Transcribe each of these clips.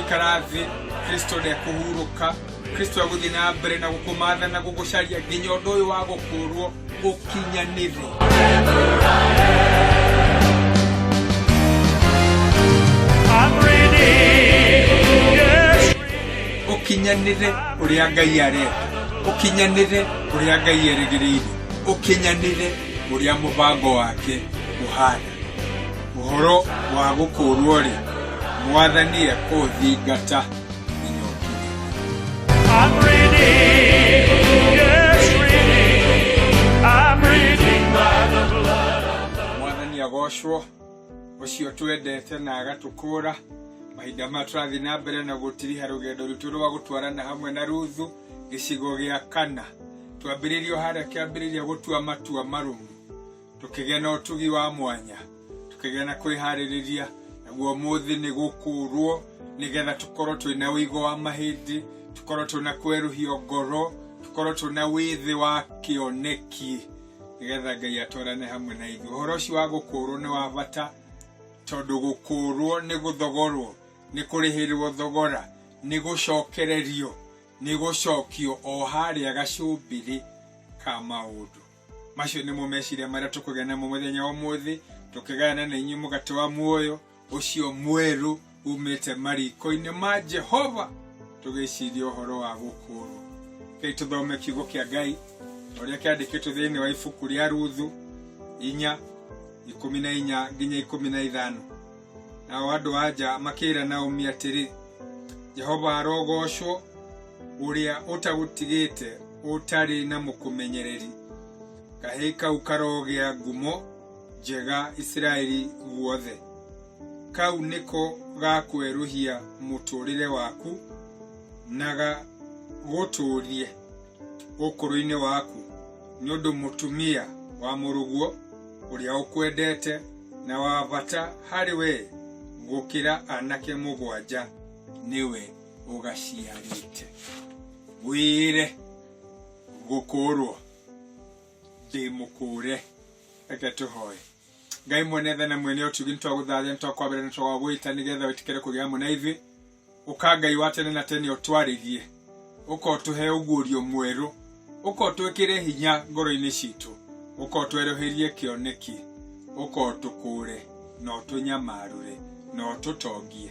ndegwikarathi Kristo ndekuhuruka Kristo aguthi na mbere na gukumatha na gugucaria nginya undu uyu wa gukurwo ukinyanire ukinyanire uria Ngai arenda ukinyanire uria Ngai erigirire ukinyanire uria mubango wake uhana uhoro wa gukurwo ri Mwathani ekuthingata I'm reading by the blood of the Mwathani agoshwo ucio twendete na agatukura mahinda maturathi na mbere na gutiriha rugendo rutu rwa gutwarana hamwe na Ruthu gicigo gia kana twambiririo haria kiambiriria gutua matua marumu tukigea na utugi wa mwanya tukigea na kwihariria naguo muthi ni gukurwo nigetha tukorwo twina wigo wa mahindi tukorwo tuna kweruhio ngoro tukorwo tuna withi wa kioneki nigetha Ngai atwarane hamwe na ithuĩ ũhoro ũcio wa gukurwo ni wa bata tondu gukurwo ni guthogorwo ni kurihirwo thogora ni gucokererio ni gucokio o haria gacumbiri ka maundu macio ni mumeciria maria tukugena mu muthenya wa muthi tukigana na inyu mugate wa muoyo ucio mweru umite mariko-ini ma Jehova tugiciria uhoro wa gukurwo kei tuthome kiugo kia Ngai uria kiandikitwo thiini wa ibuku ria Ruthu 4:14 nginya 15 na andu anja makira Naomi atiri Jehova arogocwo uria utagutigite utari na mukumenyereri kahika ukarogia ngumo njega Israeli guothe kau niko gakweruhia muturire waku naga guturie ukuru-ini waku ni undu mutumia wa muruguo uria ukwendete na wa bata hari we gukira anake mugwanja niwe ugaciarite wire gukurwo ndi mukure eke tuhoe Ngai mwene na mwene utugi ntwaguthathia ntwakwabere ntwagwita nigetha witikere kugia mu na ithi uka Ngai watene na tene utwarigie uko tuhe ugurio mweru uko twekire hinya ngoro-ini citu uko tweroherie kioneki uko tukure no tunyamarure no tutongie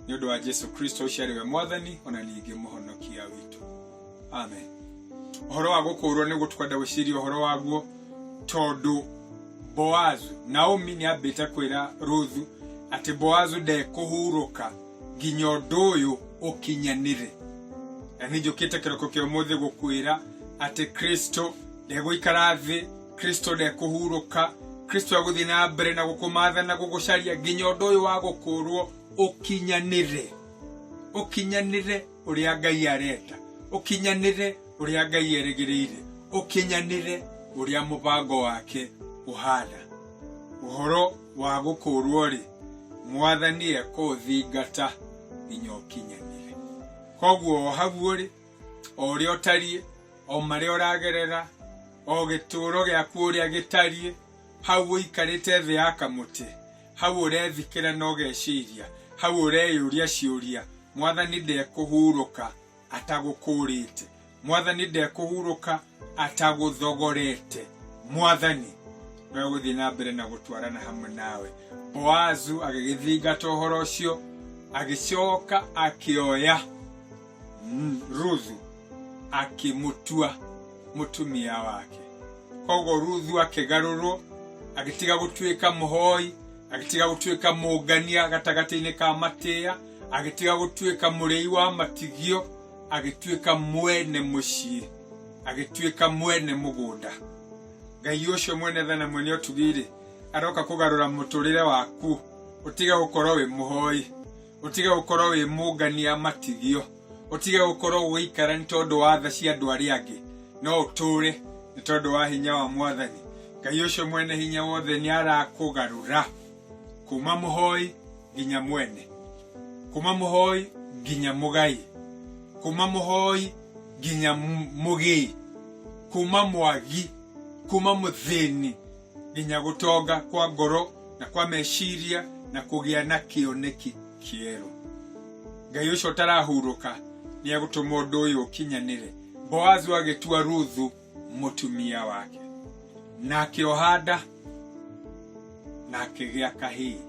ni undu wa Jesu Kristo uciariwe Mwathani ona ningi muhonokia witu amen uhoro wa gukurwo ni gutwenda guciria uhoro waguo tondu Boazu Naomi ni abita kwira Ruthu ati Boazu ndekuhuruka nginya undu uyu ukinyanire ani njukite kiroko kia umuthi gukwira ati Kristo ndegwikara thi Kristo ndekuhuruka Kristo aguthi na mbere na gukumatha na gugucaria nginya undu uyu wa gukurwo ukinyanire uria Ngai arenda ukinyanire uria Ngai erigirire ukinyanire uria mubango wake uhana uhoro wa gukurwo ri Mwathani ekuthingata nginya ukinyanire koguo haguo ri uria utarie o maria uragerera o gituro giaku uria gitarie hau uikarite thi ya kamuti hau urethikira no geciria hau ureyuria ciuria Mwathani ndekuhuruka atagukurite Mwathani ndekuhuruka ataguthogorete Mwathani no guthi na mbere na gutwarana hamwe nawe Boazu agigithingata uhoro ucio agicoka akioya Ruthu akimutua mutumia wake kogo Ruthu akigarurwo agitiga gutuika muhoi agitiga gutuika mugania gatagati-ini ka matia agitiga gutuika murei wa matigio agituika mwene mucii agituika mwene mugunda Ngai ucio mwene thana mwene utugire aroka kugarura muturire waku utiga gukorwo wi muhoi utiga gukorwo wi mugania matigio utiga gukorwo wikara ni tondu wa tha cia andu aria angi no uture ni tondu wa hinya wa Mwathani Ngai ucio mwene hinya wothe ni arakugarura kuma muhoi nginya mwene kuma muhoi nginya mugai kuma muhoi nginya mugi kuma mwagi kuma muthini nginya gutonga kwa ngoro na kwa meciria na kugia na kioneki kieru Ngai ucio tarahuruka ni agutuma undu uyu ukinyanire. Boazu agitua Ruthu mutumia wake, na akiohanda na akigia kahii.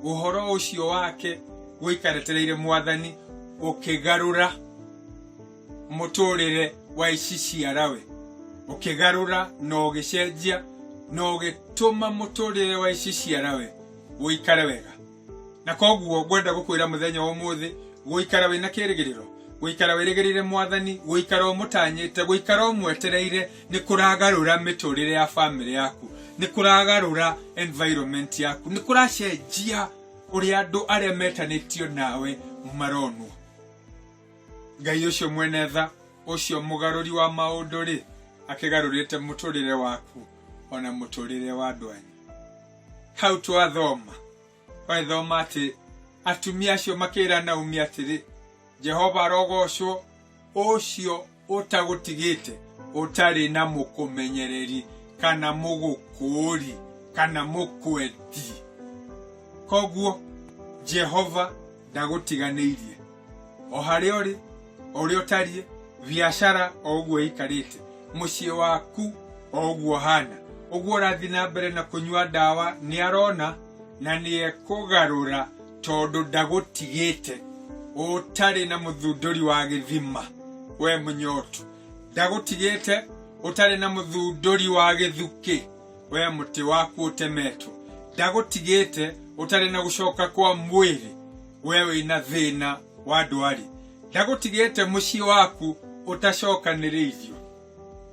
Uhoro ucio wake guikaretereire Mwathani ukigarura muturire wa iciciarawe, ukigarura no ugicenjia no ugituma muturire wa iciciarawe guikare wega. Na koguo gwenda gukwira muthenya wa umuthi guikara wina kirigiriro, guikara wiregerire Mwathani, guikara umutanyite, guikara umwetereire ni kuragarura miturire ya family yaku, ni kuragarura environment yaku, ni kuracenjia uri andu aria metanitio nawe maronu. Ngai ucio mwene tha, ucio mugaruri wa maundu ri akigarurite muturire waku ona muturire wa andu anyu. How to athoma waithoma ati atumia acio makira Naomi atiri, Jehova rogocwo ucio utagutigite utari na mukumenyereri kana mugukuri kana mukwendi. Koguo Jehova ndagutiganirie o hari uri utarie, biashara oguo ikarite, mucie waku oguo hana, oguo rathi na mbere na kunywa dawa ni arona na ni ekugarura tondu ndagutigite utari na muthunduri wa githima. We munyotu ndagutigite utari na muthunduri wa githuki, we muti waku utemetwo ndagutigite utari na gucoka kwa mwiri, wewe ina thina wa ndwari ndagutigite mucie waku utacokaniririo,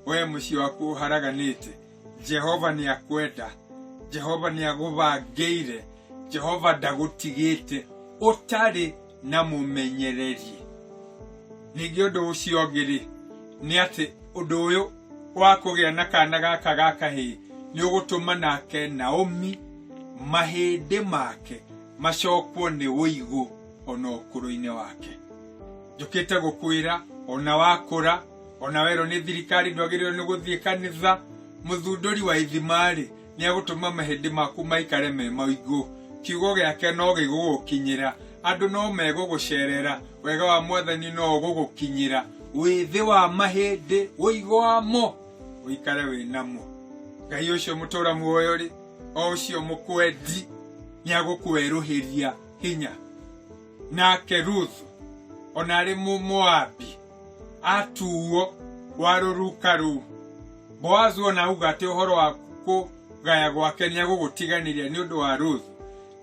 we mucie waku haraganite. Jehova ni akwenda, Jehova ni agubangeire, Jehova ndagutigite utari na mumenyereri. Ningi undu ucio ngiri ni ati undu uyu wa kugia na kana gaka gakahii ni ugutuma nake Naomi mahindi make macokwo ni uigu ona ukuru-ini wake. Njukite gukwira ona wakura ona wero ni thirikari ndwagiriro ni guthie kanitha, muthunduri wa ithimari ni agutuma mahindi maku maikare me maigu. Kiugo giake no gigugukinyira, andu no megugucerera, wega wa Mwathani no gugukinyira, withi wa mahindi uigu wamo uikare winamo. Ngai ucio mutura muoyo ri o ucio mukwendi ni agukweruhiria hinya. Nake Ruthu ona ari Moabi atuo waruruka ru, Boazu ona ugate uhoro wa kugaya gwake ni agugutiganiria ni undu wa Ruthu.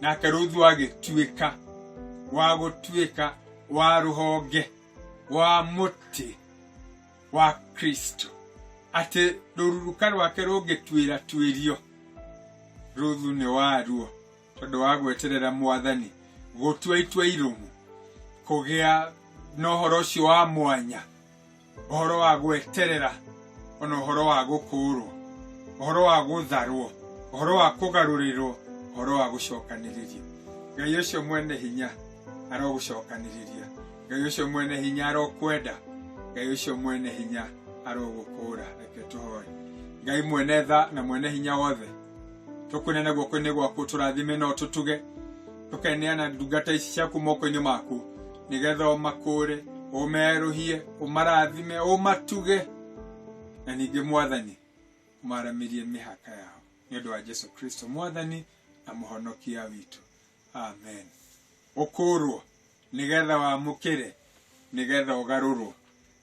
Nake Ruthu agituika wa ruhonge wa muti wa Kristo, ati rururuka rwake rugituira twirio. Ruthu ni waruo tondu wa gweterera Mwathani, gutua itua irumu, kugia no horo ucio wa mwanya, uhoro wa gweterera ona uhoro wa gukurwo, uhoro wa gutharwo, uhoro wa kugarurirwo, uhoro wa gucokaniririo. Ngai ucio mwene hinya arogucokaniriria, Ngai ucio mwene hinya arokwenda, Ngai ucio mwene hinya arogukura. Reke tuhoe. Ngai mwene tha na mwene hinya wothe, tukunene guoko-ini gwaku, turathime no tutuge, tukeneana ndungata ici ciaku moko-ini maku, nigetha umakure, umeruhie, umarathime, umatuge, na ningi Mwathani umaramirie mihaka yao, ni undu wa Jesu Kristo Mwathani na muhonokia witu. Amen. Ukurwo nigetha wamukire, nigetha ugarurwo.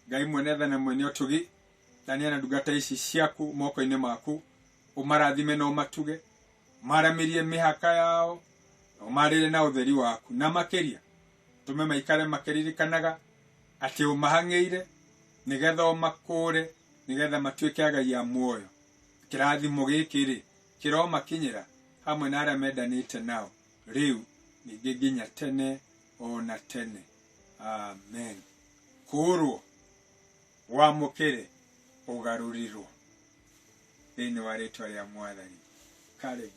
Ngai mwene tha na mwene utugi, daniana ndungata ici ciaku moko-ini maku, umarathime no matuge, umaramirie mihaka yao, umarire na utheri waku, na makiria tume maikare makiririkanaga ati umahangeire, nigetha umakure, nigetha matuike agai ya muoyo. Kirathimo giki ri kiromakinyira hamwe na aria mendanite nao riu ningi nginya tene ona tene. Amen. Kurwo wamukire ugarurirwo thiini wa ritwa ria Mwathani. Karibu.